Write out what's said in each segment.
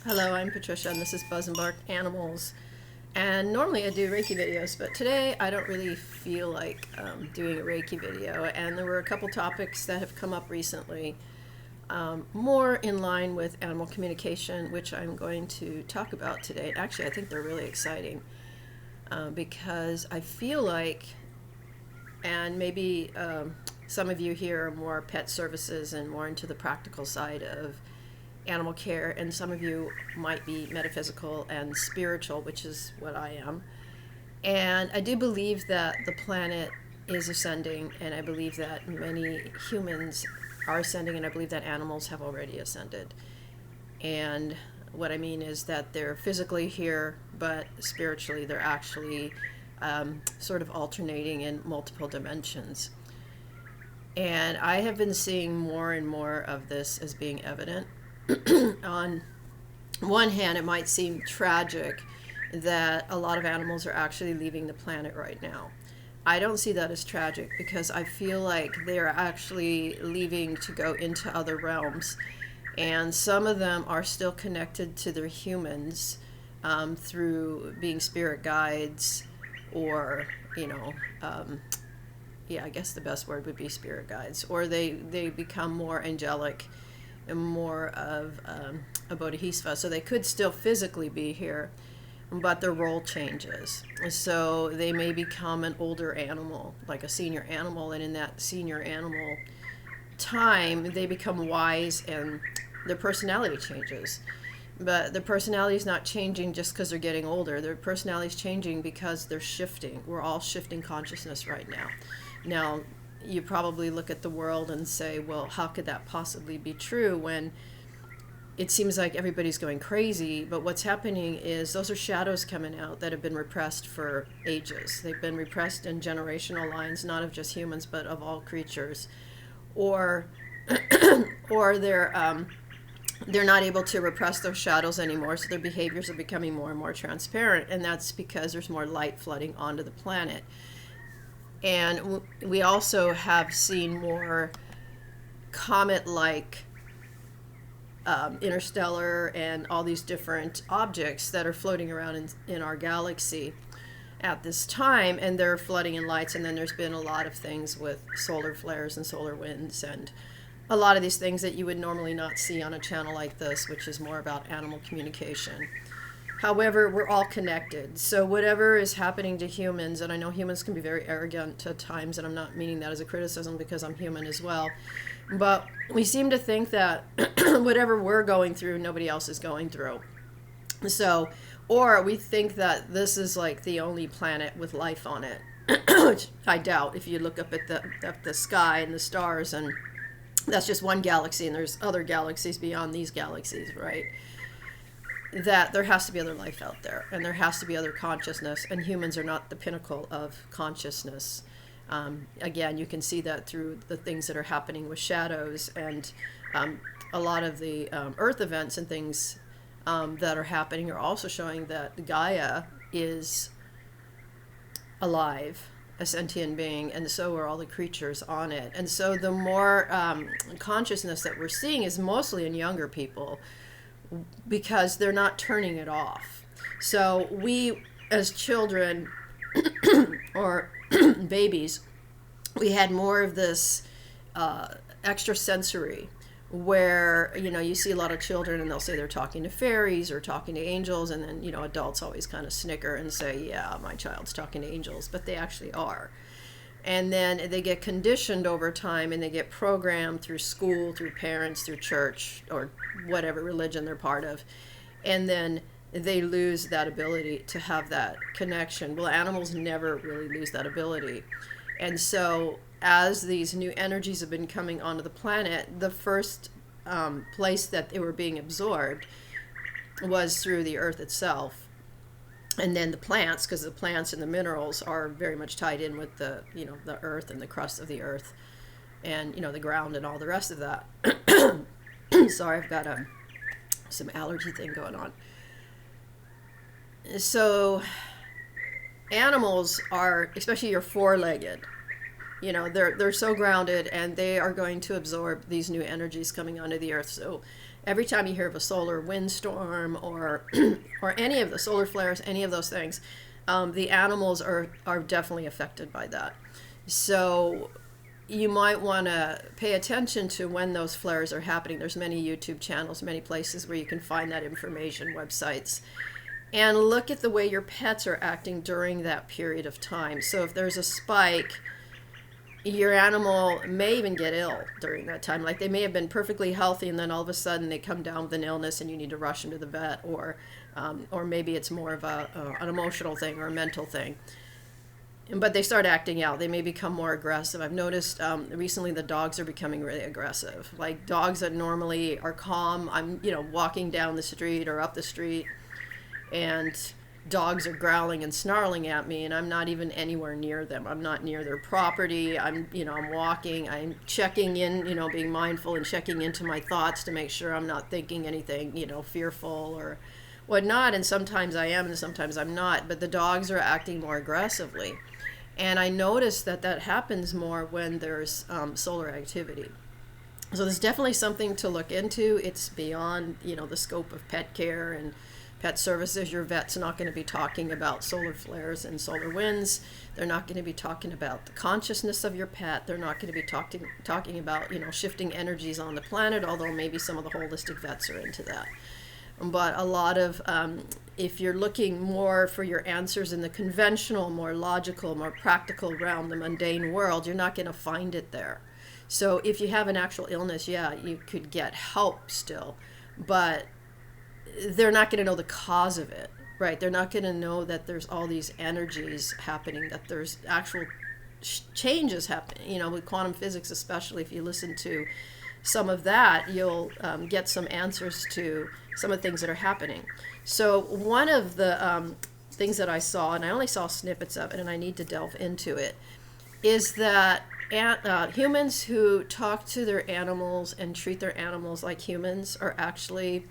Hello, I'm Patricia, and this is Buzz and Bark Animals. And normally I do Reiki videos, but today I don't really feel like doing a Reiki video. And there were a couple topics that have come up recently, more in line with animal communication, which I'm going to talk about today. Actually, I think they're really exciting because I feel like, and maybe some of you here are more pet services and more into the practical side of animal care, and some of you might be metaphysical and spiritual, which is what I am. And I do believe that the planet is ascending, and I believe that many humans are ascending, and I believe that animals have already ascended. And what I mean is that they're physically here, but spiritually they're actually sort of alternating in multiple dimensions. And I have been seeing more and more of this as being evident. On one hand, it might seem tragic that a lot of animals are actually leaving the planet right now. I don't see that as tragic because I feel like they're actually leaving to go into other realms, and some of them are still connected to their humans through being spirit guides, or I guess the best word would be spirit guides, or they become more angelic and more of a bodhisattva. So they could still physically be here, but their role changes. So they may become an older animal, like a senior animal, and in that senior animal time, they become wise and their personality changes. But their personality is not changing just because they're getting older. Their personality is changing because they're shifting. We're all shifting consciousness right now. Now, you probably look at the world and say, well, how could that possibly be true when it seems like everybody's going crazy? But what's happening is those are shadows coming out that have been repressed for ages. They've been repressed in generational lines, not of just humans, but of all creatures. Or they're not able to repress those shadows anymore, so their behaviors are becoming more and more transparent, and that's because there's more light flooding onto the planet. And we also have seen more comet-like interstellar and all these different objects that are floating around in our galaxy at this time, and they're flooding in lights. And then there's been a lot of things with solar flares and solar winds and a lot of these things that you would normally not see on a channel like this, which is more about animal communication. However, we're all connected. So whatever is happening to humans, and I know humans can be very arrogant at times, and I'm not meaning that as a criticism because I'm human as well, but we seem to think that whatever we're going through, nobody else is going through. So, or we think that this is like the only planet with life on it, which I doubt. If you look up at the sky and the stars, and that's just one galaxy, and there's other galaxies beyond these galaxies, right? That there has to be other life out there, and there has to be other consciousness, and humans are not the pinnacle of consciousness. Again, you can see that through the things that are happening with shadows, and a lot of the earth events and things that are happening are also showing that Gaia is alive, a sentient being, and so are all the creatures on it. And so the more consciousness that we're seeing is mostly in younger people, because they're not turning it off. So we, as children or babies, we had more of this extrasensory, where you see a lot of children and they'll say they're talking to fairies or talking to angels, and then adults always kind of snicker and say, yeah, my child's talking to angels, but they actually are. And then they get conditioned over time, and they get programmed through school, through parents, through church, or whatever religion they're part of. And then they lose that ability to have that connection. Well, animals never really lose that ability. And so as these new energies have been coming onto the planet, the first place that they were being absorbed was through the earth itself. And then the plants, because the plants and the minerals are very much tied in with the earth and the crust of the earth, and the ground and all the rest of that. Sorry, I've got some allergy thing going on. So animals are, especially your four-legged, they're so grounded, and they are going to absorb these new energies coming onto the earth. So every time you hear of a solar windstorm or or any of the solar flares, any of those things, the animals are definitely affected by that. So you might want to pay attention to when those flares are happening. There's many YouTube channels, many places where you can find that information, websites. And look at the way your pets are acting during that period of time. So if there's a spike, your animal may even get ill during that time. Like they may have been perfectly healthy and then all of a sudden they come down with an illness and you need to rush them to the vet, or maybe it's more of an emotional thing or a mental thing. But they start acting out. They may become more aggressive. I've noticed recently the dogs are becoming really aggressive. Like dogs that normally are calm, I'm walking down the street or up the street and dogs are growling and snarling at me and I'm not even anywhere near them. I'm not near their property. I'm walking, I'm checking in, being mindful and checking into my thoughts to make sure I'm not thinking anything, fearful or whatnot. And sometimes I am and sometimes I'm not, but the dogs are acting more aggressively. And I notice that happens more when there's solar activity. So there's definitely something to look into. It's beyond, the scope of pet care and pet services. Your vet's not going to be talking about solar flares and solar winds. They're not going to be talking about the consciousness of your pet. They're not going to be talking about, shifting energies on the planet, although maybe some of the holistic vets are into that. But a lot of, if you're looking more for your answers in the conventional, more logical, more practical realm, the mundane world, you're not going to find it there. So if you have an actual illness, yeah, you could get help still, but they're not going to know the cause of it, right? They're not going to know that there's all these energies happening, that there's actual changes happening, with quantum physics, especially if you listen to some of that, you'll get some answers to some of the things that are happening. So one of the things that I saw, and I only saw snippets of it, and I need to delve into it, is that humans who talk to their animals and treat their animals like humans are actually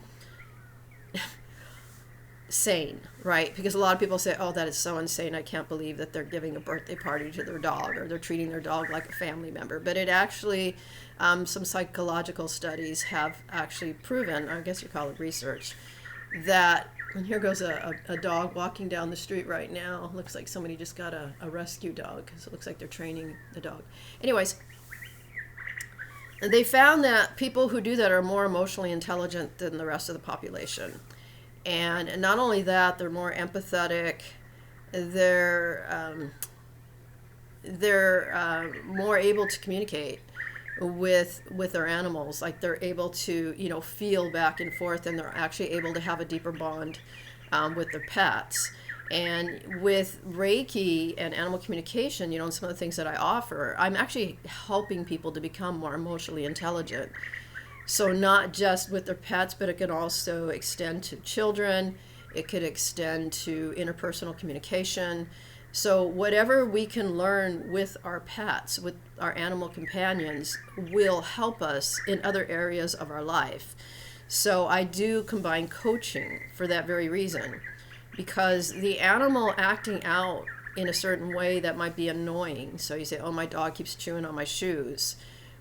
sane, right? Because a lot of people say, oh, that is so insane. I can't believe that they're giving a birthday party to their dog or they're treating their dog like a family member. But it actually, some psychological studies have actually proven, I guess you call it research, that, and here goes a dog walking down the street right now. Looks like somebody just got a rescue dog because it looks like they're training the dog. Anyways, they found that people who do that are more emotionally intelligent than the rest of the population. And not only that, they're more empathetic. They're more able to communicate with their animals. Like they're able to feel back and forth, and they're actually able to have a deeper bond with their pets. And with Reiki and animal communication, and some of the things that I offer, I'm actually helping people to become more emotionally intelligent. So not just with their pets, but it can also extend to children. It could extend to interpersonal communication. So whatever we can learn with our pets, with our animal companions, will help us in other areas of our life. So I do combine coaching for that very reason, because the animal acting out in a certain way that might be annoying. So you say, oh, my dog keeps chewing on my shoes.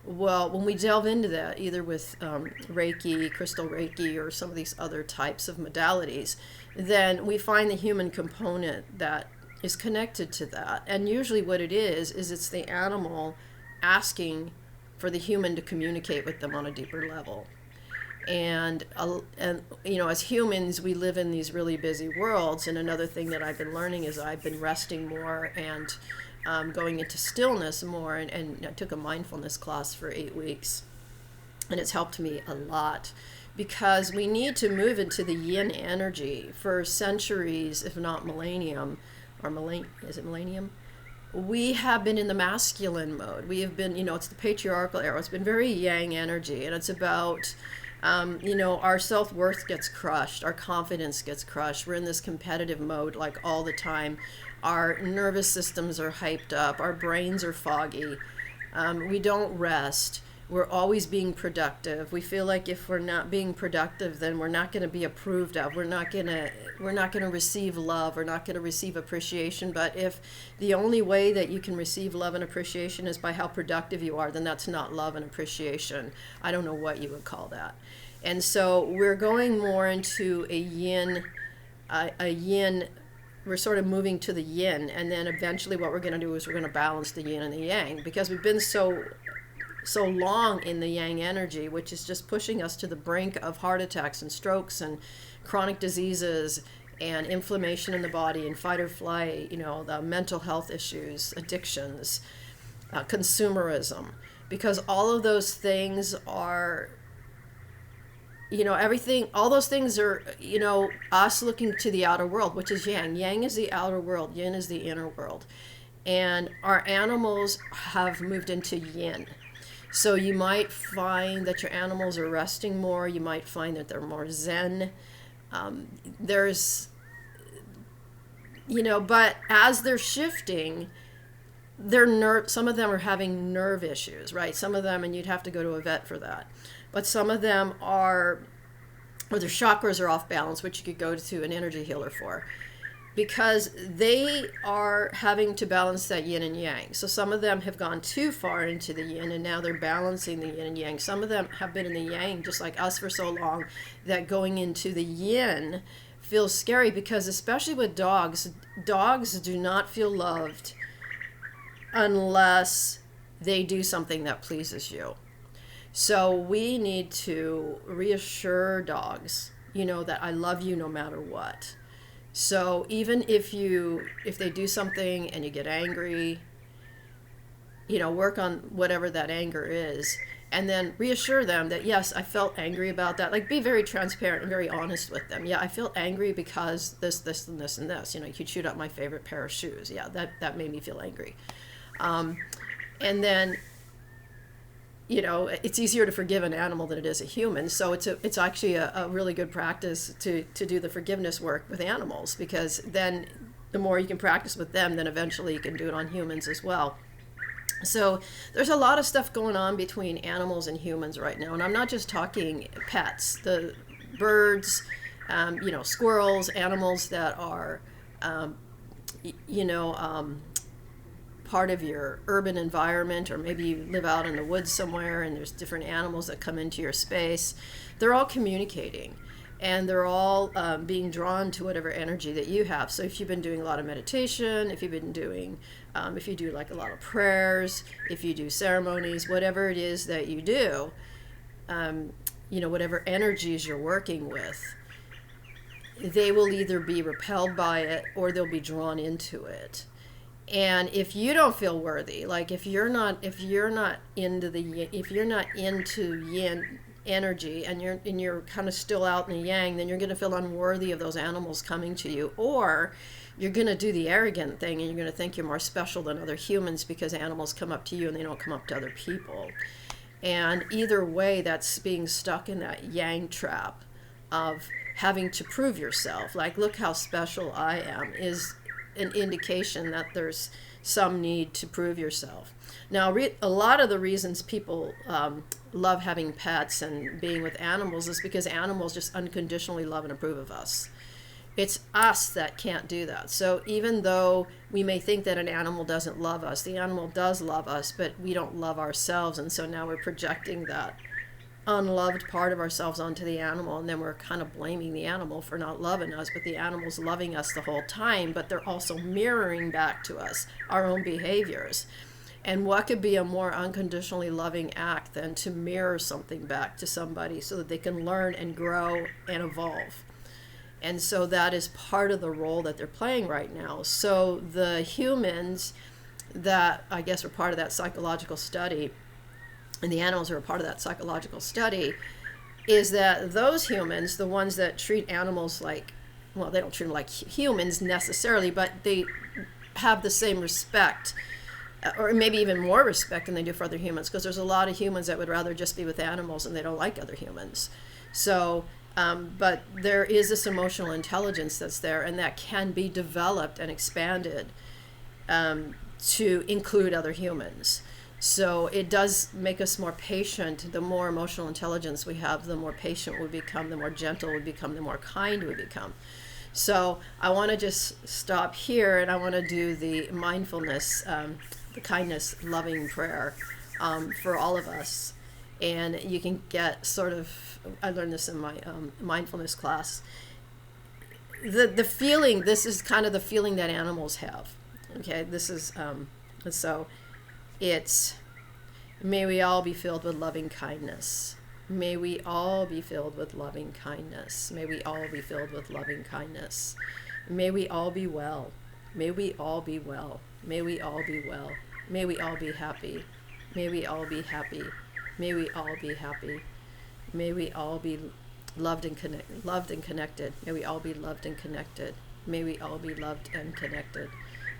Well, when we delve into that, either with Reiki, crystal Reiki, or some of these other types of modalities, then we find the human component that is connected to that. And usually what it is it's the animal asking for the human to communicate with them on a deeper level. And as humans, we live in these really busy worlds. And another thing that I've been learning is I've been resting more and going into stillness more, and I took a mindfulness class for 8 weeks, and it's helped me a lot, because we need to move into the yin energy. For centuries, if not millennium, is it millennium? We have been in the masculine mode. We have been, it's the patriarchal era. It's been very yang energy, and it's about our self-worth gets crushed, our confidence gets crushed. We're in this competitive mode like all the time. Our nervous systems are hyped up, our brains are foggy, we don't rest, we're always being productive. We feel like if we're not being productive, then we're not going to be approved of, we're not going to receive love, we're not going to receive appreciation. But if the only way that you can receive love and appreciation is by how productive you are, then that's not love and appreciation. I don't know what you would call that. And so we're going more into a yin, we're sort of moving to the yin, and then eventually what we're going to do is we're going to balance the yin and the yang, because we've been so long in the yang energy, which is just pushing us to the brink of heart attacks and strokes and chronic diseases and inflammation in the body and fight or flight, the mental health issues, addictions, consumerism, because all of those things are, everything, all those things are, us looking to the outer world, which is yang. Yang is the outer world, yin is the inner world. And our animals have moved into yin. So you might find that your animals are resting more. You might find that they're more zen. But as they're shifting, some of them are having nerve issues, right? Some of them, and you'd have to go to a vet for that. But some of them or their chakras are off balance, which you could go to an energy healer for, because they are having to balance that yin and yang. So some of them have gone too far into the yin, and now they're balancing the yin and yang. Some of them have been in the yang, just like us, for so long that going into the yin feels scary, because especially with dogs do not feel loved unless they do something that pleases you. So we need to reassure dogs, that I love you no matter what. So even if they do something and you get angry, work on whatever that anger is, and then reassure them that, yes, I felt angry about that. Like, be very transparent and very honest with them. Yeah, I felt angry because this, and this, and this. You chewed up my favorite pair of shoes. Yeah, that made me feel angry. And then, it's easier to forgive an animal than it is a human. So it's actually a really good practice to do the forgiveness work with animals, because then the more you can practice with them, then eventually you can do it on humans as well. So there's a lot of stuff going on between animals and humans right now. And I'm not just talking pets, the birds, squirrels, animals that are, part of your urban environment, or maybe you live out in the woods somewhere and there's different animals that come into your space. They're all communicating, and they're all being drawn to whatever energy that you have. So if you've been doing a lot of meditation, if you've been doing, if you do like a lot of prayers, if you do ceremonies, whatever it is that you do, whatever energies you're working with, they will either be repelled by it or they'll be drawn into it. And if you don't feel worthy, like if you're not into yin energy, and you're kind of still out in the yang, then you're going to feel unworthy of those animals coming to you, or you're going to do the arrogant thing and you're going to think you're more special than other humans because animals come up to you and they don't come up to other people. And either way, that's being stuck in that yang trap of having to prove yourself. Like, look how special I am, is an indication that there's some need to prove yourself. Now, a lot of the reasons people love having pets and being with animals is because animals just unconditionally love and approve of us. It's us that can't do that. So even though we may think that an animal doesn't love us, the animal does love us, but we don't love ourselves. And so now we're projecting that unloved part of ourselves onto the animal, and then we're kind of blaming the animal for not loving us, but the animal's loving us the whole time, but they're also mirroring back to us our own behaviors. And what could be a more unconditionally loving act than to mirror something back to somebody so that they can learn and grow and evolve? And so that is part of the role that they're playing right now. So the humans that I guess are part of that psychological study, and the animals are a part of that psychological study, is that those humans, the ones that treat animals like, well, they don't treat them like humans necessarily, but they have the same respect, or maybe even more respect than they do for other humans, because there's a lot of humans that would rather just be with animals and they don't like other humans. So, but there is this emotional intelligence that's there, and that can be developed and expanded to include other humans. So it does make us more patient. The more emotional intelligence we have, the more patient we become, the more gentle we become, the more kind we become. So I want to just stop here, and I want to do the mindfulness, the kindness, loving prayer for all of us. And you can get sort of I learned this in my mindfulness class. The feeling, this is kind of the feeling that animals have. Okay, this is, so it's, may we all be filled with loving kindness. May we all be filled with loving kindness. May we all be filled with loving kindness. May we all be well. May we all be well. May we all be well. May we all be happy. May we all be happy. May we all be happy. May we all be loved and connected. May we all be loved and connected. May we all be loved and connected.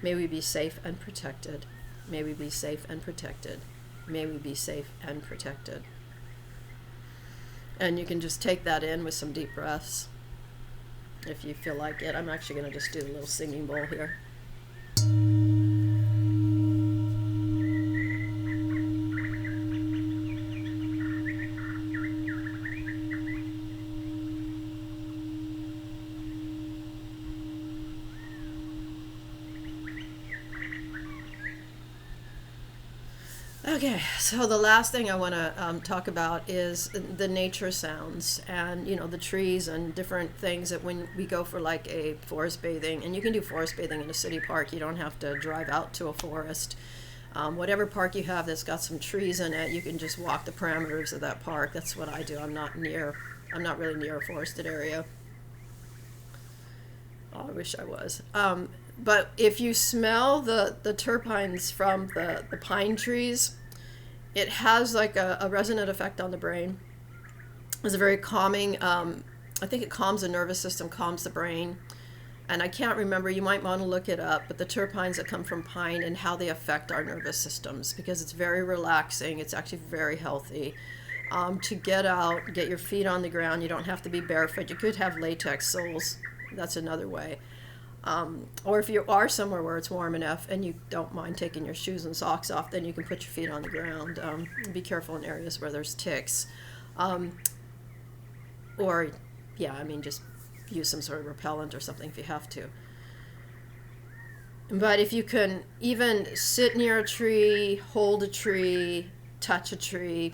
May we be safe and protected. May we be safe and protected. May we be safe and protected. And you can just take that in with some deep breaths if you feel like it. I'm actually going to just do a little singing bowl here. Okay, so the last thing I want to talk about is the nature sounds, and the trees and different things that when we go for like a forest bathing, and you can do forest bathing in a city park, you don't have to drive out to a forest. Whatever park you have that's got some trees in it, you can just walk the parameters of that park. That's what I do. I'm not really near a forested area. Oh, I wish I was. But if you smell the terpenes from the pine trees, it has like a resonant effect on the brain. It's a very calming, I think it calms the nervous system, calms the brain. And I can't remember, you might want to look it up, but the terpenes that come from pine and how they affect our nervous systems, because it's very relaxing. It's actually very healthy. To get out, get your feet on the ground. You don't have to be barefoot. You could have latex soles. That's another way. Or if you are somewhere where it's warm enough and you don't mind taking your shoes and socks off, then you can put your feet on the ground. Be careful in areas where there's ticks. Just use some sort of repellent or something if you have to. But if you can even sit near a tree, hold a tree, touch a tree,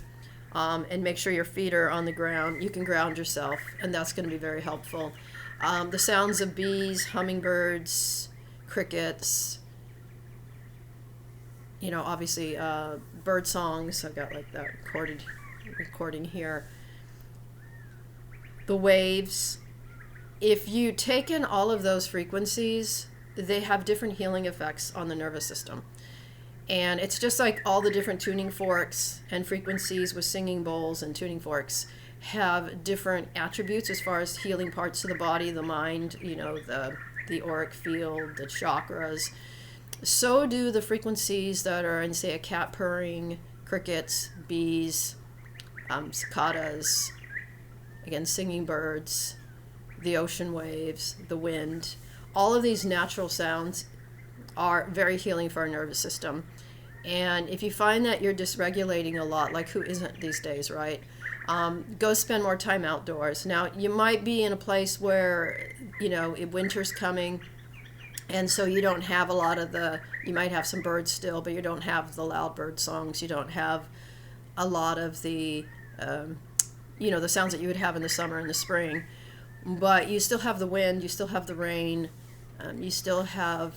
and make sure your feet are on the ground, you can ground yourself, and that's going to be very helpful. The sounds of bees, hummingbirds, crickets, obviously bird songs. I've got like that recording here. The waves. If you take in all of those frequencies, they have different healing effects on the nervous system. And it's just like all the different tuning forks and frequencies with singing bowls and tuning forks have different attributes as far as healing parts of the body, the mind, the auric field, the chakras. So do the frequencies that are in, say, a cat purring, crickets, bees, cicadas, again, singing birds, the ocean waves, the wind. All of these natural sounds are very healing for our nervous system. And if you find that you're dysregulating a lot, like who isn't these days, right? Go spend more time outdoors. Now, you might be in a place where, winter's coming, and so you don't have a lot of you might have some birds still, but you don't have the loud bird songs. You don't have a lot of the, the sounds that you would have in the summer and the spring. But you still have the wind, you still have the rain, you still have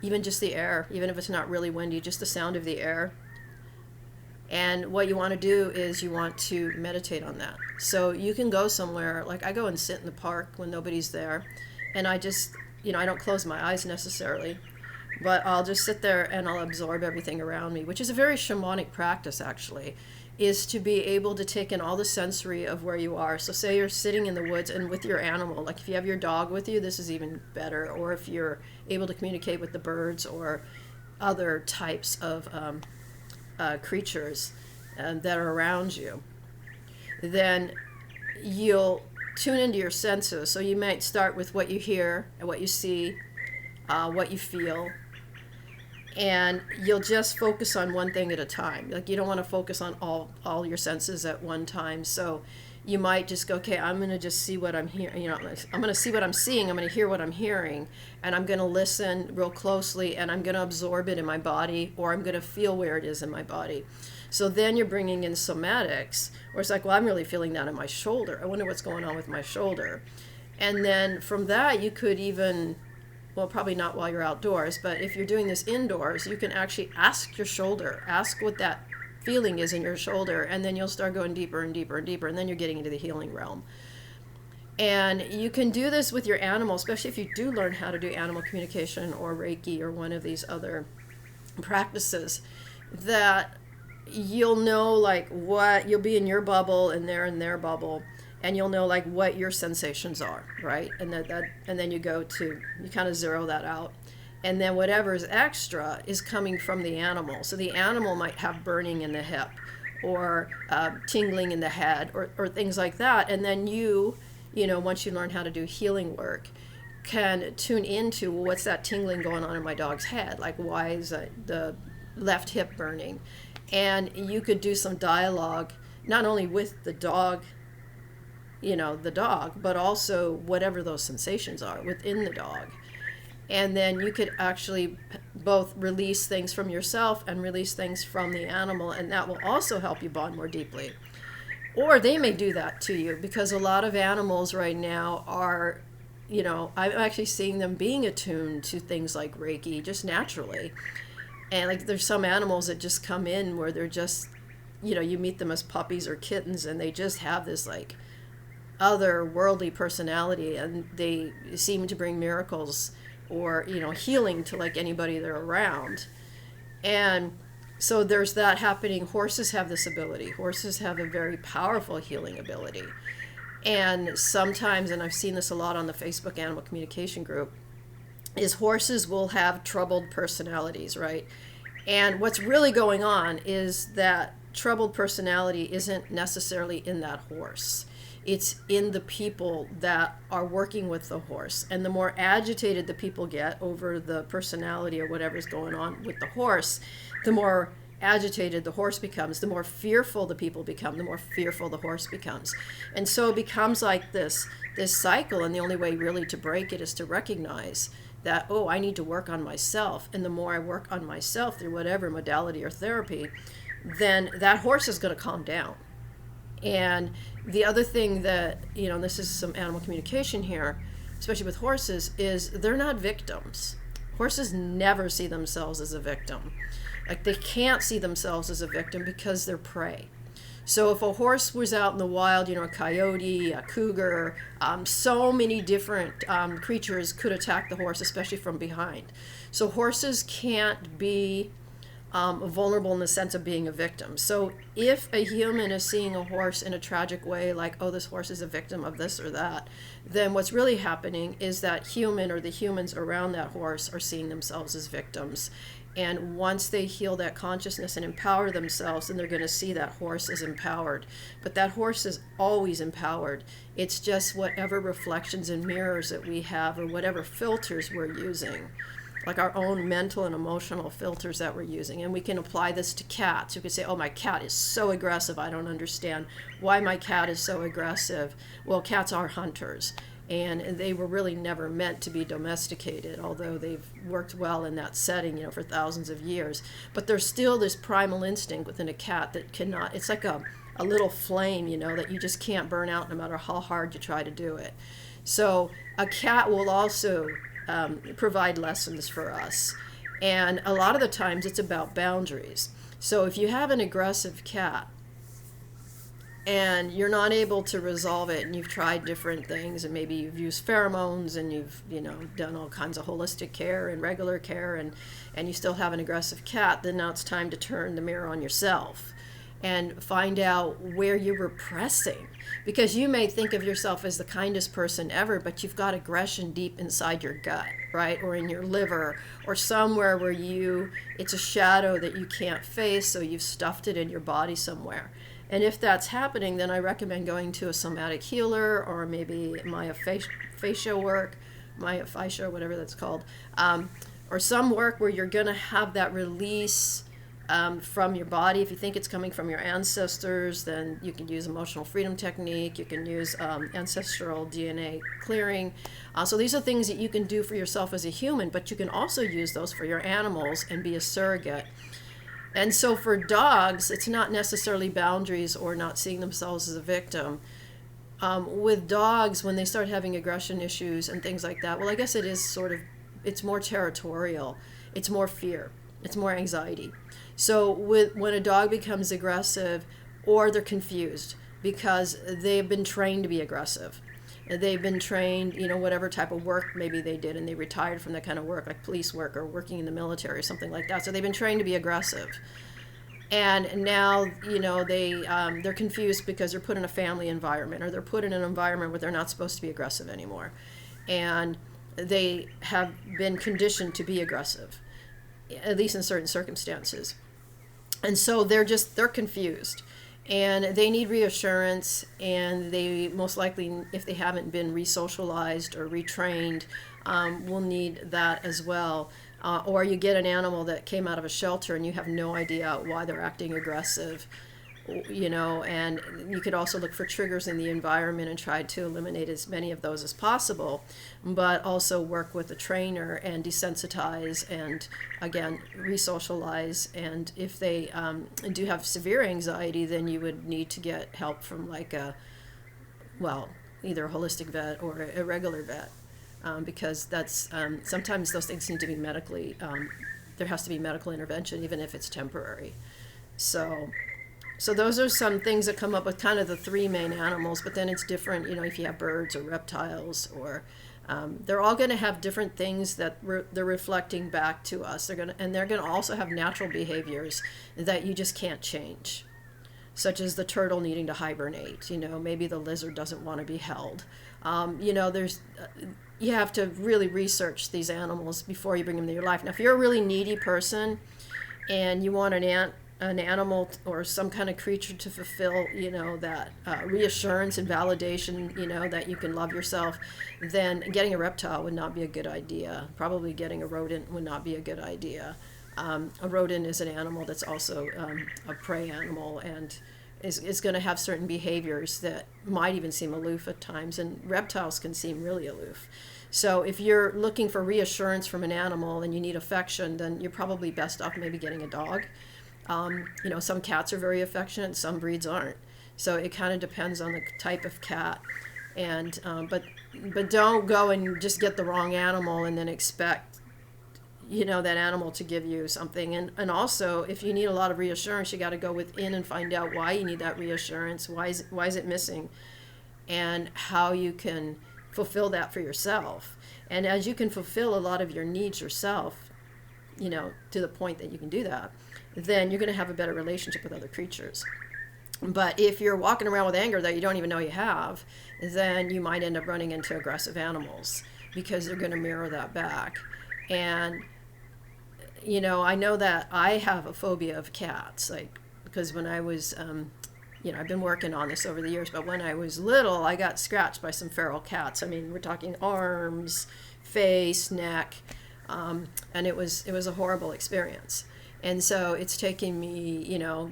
even just the air, even if it's not really windy, just the sound of the air. And what you want to do is you want to meditate on that. So you can go somewhere, like I go and sit in the park when nobody's there, and I just, I don't close my eyes necessarily, but I'll just sit there and I'll absorb everything around me, which is a very shamanic practice actually, is to be able to take in all the sensory of where you are. So say you're sitting in the woods and with your animal, like if you have your dog with you, this is even better, or if you're able to communicate with the birds or other types of creatures that are around you, then you'll tune into your senses. So you might start with what you hear and what you see, what you feel, and you'll just focus on one thing at a time. Like you don't want to focus on all your senses at one time. So you might just go, okay, I'm going to just see what I'm hearing. I'm going to see what I'm seeing. I'm going to hear what I'm hearing, and I'm going to listen real closely, and I'm going to absorb it in my body, or I'm going to feel where it is in my body. So then you're bringing in somatics, where it's like, well, I'm really feeling that in my shoulder. I wonder what's going on with my shoulder. And then from that, you could even, well, probably not while you're outdoors, but if you're doing this indoors, you can actually ask your shoulder, ask what that feeling is in your shoulder, and then you'll start going deeper and deeper and deeper, and then you're getting into the healing realm. And you can do this with your animal, especially if you do learn how to do animal communication or Reiki or one of these other practices, that you'll know like what, you'll be in your bubble and they're in their bubble, and you'll know like what your sensations are, right? And and then you kind of zero that out. And then whatever is extra is coming from the animal. So the animal might have burning in the hip or tingling in the head or things like that. And then once you learn how to do healing work, can tune into, well, what's that tingling going on in my dog's head? Like, why is the left hip burning? And you could do some dialogue, not only with the dog, but also whatever those sensations are within the dog. And then you could actually both release things from yourself and release things from the animal, and that will also help you bond more deeply. Or they may do that to you, because a lot of animals right now are, I'm actually seeing them being attuned to things like Reiki just naturally. And like there's some animals that just come in where they're just, you meet them as puppies or kittens, and they just have this like otherworldly personality, and they seem to bring miracles or, healing to like anybody they're around. And so there's that happening. Horses have this ability. Horses have a very powerful healing ability. And sometimes, and I've seen this a lot on the Facebook Animal Communication group, is horses will have troubled personalities, right? And what's really going on is that troubled personality isn't necessarily in that horse. It's in the people that are working with the horse. And the more agitated the people get over the personality or whatever's going on with the horse, the more agitated the horse becomes, the more fearful the people become, the more fearful the horse becomes. And so it becomes like this cycle, and the only way really to break it is to recognize that, oh, I need to work on myself. And the more I work on myself through whatever modality or therapy, then that horse is going to calm down. And the other thing that, this is some animal communication here, especially with horses, is they're not victims. Horses never see themselves as a victim. Like, they can't see themselves as a victim because they're prey. So if a horse was out in the wild, a coyote, a cougar, so many different creatures could attack the horse, especially from behind. So horses can't be vulnerable in the sense of being a victim. So if a human is seeing a horse in a tragic way, like, oh, this horse is a victim of this or that, then what's really happening is that human or the humans around that horse are seeing themselves as victims. And once they heal that consciousness and empower themselves, then they're going to see that horse as empowered. But that horse is always empowered. It's just whatever reflections and mirrors that we have, or whatever filters we're using, like our own mental and emotional filters that we're using. And we can apply this to cats. You could say, oh, my cat is so aggressive. I don't understand why my cat is so aggressive. Well, cats are hunters. And they were really never meant to be domesticated, although they've worked well in that setting, for thousands of years. But there's still this primal instinct within a cat that cannot, it's like a little flame, that you just can't burn out no matter how hard you try to do it. So a cat will also provide lessons for us. And a lot of the times it's about boundaries. So if you have an aggressive cat, and you're not able to resolve it, and you've tried different things, and maybe you've used pheromones, and you've done all kinds of holistic care and regular care, and you still have an aggressive cat, then now it's time to turn the mirror on yourself and find out where you're repressing. Because you may think of yourself as the kindest person ever, but you've got aggression deep inside your gut, right? Or in your liver, or somewhere where it's a shadow that you can't face, so you've stuffed it in your body somewhere. And if that's happening, then I recommend going to a somatic healer, or maybe myofascia work, myofascia, whatever that's called, or some work where you're going to have that release from your body. If you think it's coming from your ancestors, then you can use emotional freedom technique. You can use ancestral DNA clearing. So these are things that you can do for yourself as a human, but you can also use those for your animals and be a surrogate. And so for dogs, it's not necessarily boundaries or not seeing themselves as a victim. With dogs, when they start having aggression issues and things like that, well, I guess it is sort of, it's more territorial. It's more fear. It's more anxiety. So when a dog becomes aggressive, or they're confused because they've been trained to be aggressive. They've been trained, whatever type of work maybe they did, and they retired from that kind of work, like police work or working in the military or something like that. So they've been trained to be aggressive. And now, they're confused because they're put in a family environment, or they're put in an environment where they're not supposed to be aggressive anymore. And they have been conditioned to be aggressive, at least in certain circumstances. And so they're confused. And they need reassurance, and they most likely, if they haven't been re-socialized or retrained, will need that as well. Or you get an animal that came out of a shelter and you have no idea why they're acting aggressive, and you could also look for triggers in the environment and try to eliminate as many of those as possible, but also work with a trainer and desensitize and, again, re-socialize. And if they do have severe anxiety, then you would need to get help from either a holistic vet or a regular vet. Because that's sometimes those things need to be medically, there has to be medical intervention, even if it's temporary. So those are some things that come up with kind of the three main animals, but then it's different, if you have birds or reptiles, or they're all going to have different things that they're reflecting back to us. They're going to also have natural behaviors that you just can't change, such as the turtle needing to hibernate. Maybe the lizard doesn't want to be held. You have to really research these animals before you bring them into your life. Now, if you're a really needy person and you want an animal or some kind of creature to fulfill, that reassurance and validation, that you can love yourself, then getting a reptile would not be a good idea. Probably getting a rodent would not be a good idea. A rodent is an animal that's also a prey animal, and is going to have certain behaviors that might even seem aloof at times, and reptiles can seem really aloof. So if you're looking for reassurance from an animal and you need affection, then you're probably best off maybe getting a dog. Some cats are very affectionate, some breeds aren't. So it kind of depends on the type of cat. And but don't go and just get the wrong animal and then expect that animal to give you something. And also, if you need a lot of reassurance, you got to go within and find out why you need that reassurance, why is it missing, and how you can fulfill that for yourself. And as you can fulfill a lot of your needs yourself, to the point that you can do that, then you're going to have a better relationship with other creatures. But if you're walking around with anger that you don't even know you have, then you might end up running into aggressive animals, because they're going to mirror that back. And I know that I have a phobia of cats, because when I was, I've been working on this over the years, but when I was little, I got scratched by some feral cats. I mean, we're talking arms, face, neck, and it was a horrible experience. And so it's taken me,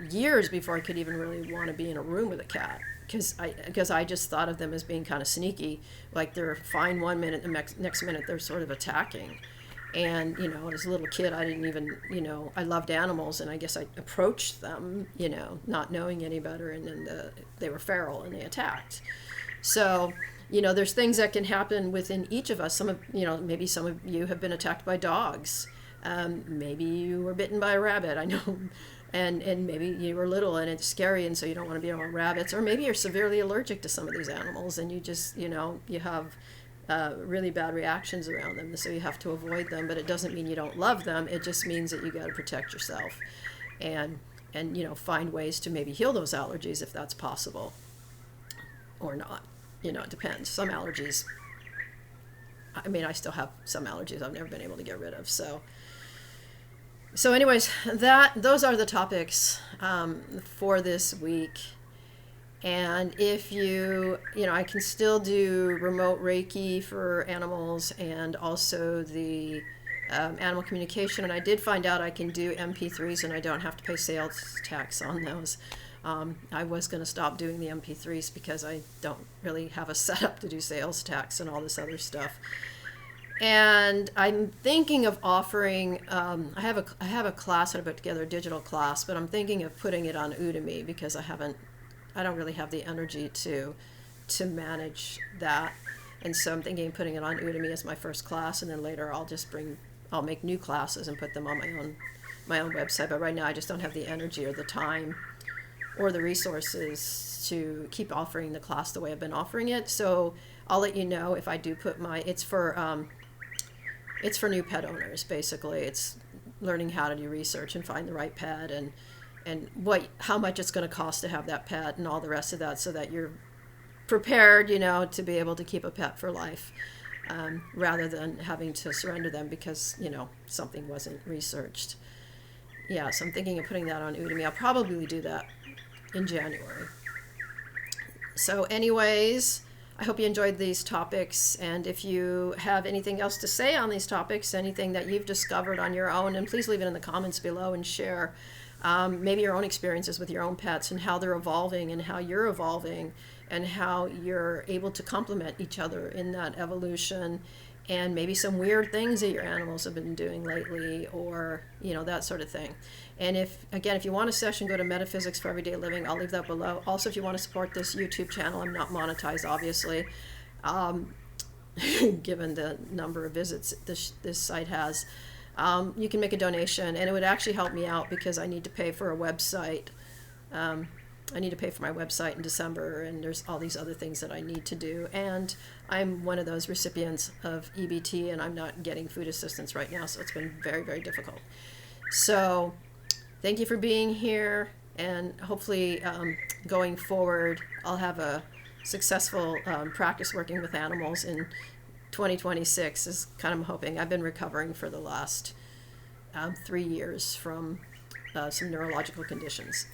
years before I could even really want to be in a room with a cat, because I just thought of them as being kind of sneaky, like they're fine one minute, the next minute they're sort of attacking. And, as a little kid, I didn't even, I loved animals, and I guess I approached them, not knowing any better, and then they were feral and they attacked. So, there's things that can happen within each of us. Maybe some of you have been attacked by dogs. Maybe you were bitten by a rabbit, I know, and maybe you were little and it's scary, and so you don't want to be around rabbits. Or maybe you're severely allergic to some of these animals, and you just, you have really bad reactions around them, so you have to avoid them. But it doesn't mean you don't love them. It just means that you got to protect yourself, and find ways to maybe heal those allergies if that's possible, or not. It depends. Some allergies, I still have some allergies I've never been able to get rid of. So anyways, those are the topics for this week. And if I can still do remote Reiki for animals, and also the animal communication. And I did find out I can do MP3s, and I don't have to pay sales tax on those. I was going to stop doing the MP3s because I don't really have a setup to do sales tax and all this other stuff. And I'm thinking of offering, I have a class that I put together, a digital class, but I'm thinking of putting it on Udemy because I don't really have the energy to manage that. And so I'm thinking of putting it on Udemy as my first class, and then later I'll make new classes and put them on my own website. But right now I just don't have the energy or the time or the resources to keep offering the class the way I've been offering it. So I'll let you know if I do put it's for new pet owners, basically. It's learning how to do research and find the right pet, and how much it's going to cost to have that pet and all the rest of that, so that you're prepared, to be able to keep a pet for life, rather than having to surrender them because, something wasn't researched. Yeah, so I'm thinking of putting that on Udemy. I'll probably do that in January. So anyways, I hope you enjoyed these topics, and if you have anything else to say on these topics, anything that you've discovered on your own, and please leave it in the comments below and share maybe your own experiences with your own pets and how they're evolving and how you're evolving and how you're able to complement each other in that evolution, and maybe some weird things that your animals have been doing lately, or that sort of thing. And if you want a session, go to Metaphysics for Everyday Living. I'll leave that below. Also, if you want to support this YouTube channel, I'm not monetized, obviously, given the number of visits this site has. You can make a donation, and it would actually help me out because I need to pay for a website. I need to pay for my website in December, and there's all these other things that I need to do. And I'm one of those recipients of EBT, and I'm not getting food assistance right now, so it's been very, very difficult. So thank you for being here, and hopefully going forward, I'll have a successful practice working with animals in 2026 is kind of I'm hoping. I've been recovering for the last 3 years from some neurological conditions.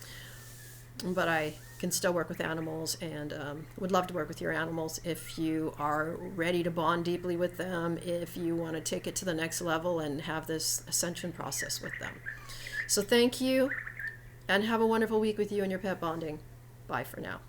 But I can still work with animals, and would love to work with your animals if you are ready to bond deeply with them, if you want to take it to the next level and have this ascension process with them. So thank you, and have a wonderful week with you and your pet bonding. Bye for now.